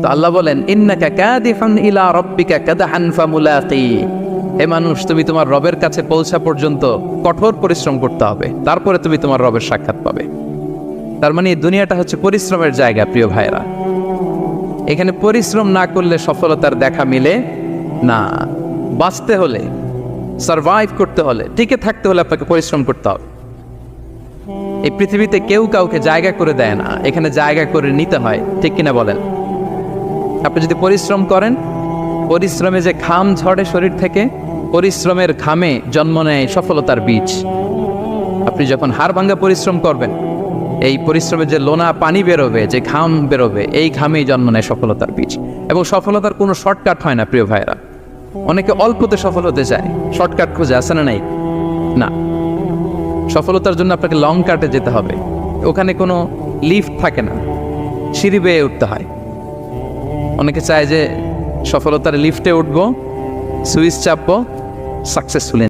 তো আল্লাহ বলেন, ইন্নাকা কাদিহুন ইলা রাব্বিকা কাদহান ফামুলাকি। হে মানুষ, তুমি তোমার রবের কাছে পৌঁছা পর্যন্ত কঠোর পরিশ্রম করতে হবে, তারপরে তুমি তোমার রবের সাক্ষাৎ পাবে। তার মানে এই দুনিয়াটা হচ্ছে পরিশ্রমের জায়গা। প্রিয় ভাইরা, এখানে পরিশ্রম না করলে সফলতার দেখা মিলে না। বাঁচতে হলে, সারভাইভ করতে হলে, টিকে থাকতে হলে আপনাকে পরিশ্রম করতে হবে। এই পৃথিবীতে কেউ কাউকে জায়গা করে দেয় না, এখানে জায়গা করে নিতে হয়। ঠিক কিনা বলেন? আপনি যদি পরিশ্রম করেন, পরিশ্রমে যে ঘাম ঝরে শরীর থেকে, পরিশ্রমের ঘামে জন্ম নেয় সফলতার বীজ। আপনি যখন হাড় ভাঙ্গা পরিশ্রম করবেন, এই পরিশ্রমে যে লোনা পানি বেরোবে, যে ঘাম বেরোবে, এই ঘামেই জন্ম নেয় সফলতার বীজ। এবং সফলতার কোনো শর্টকাট হয় না প্রিয় ভাইরা। অনেকে অল্পতে সফল হতে চায়, শর্টকাট খুঁজে, আসে না নাই? না, সফলতার জন্য আপনাকে লং কাটে যেতে হবে। ওখানে কোনো লিফট থাকে না, সিঁড়ি বেয়ে উঠতে হয়। অনেকে চায় যে সফলতার লিফটে উঠবো, সুইচ চাপবো, সাকসেসফুল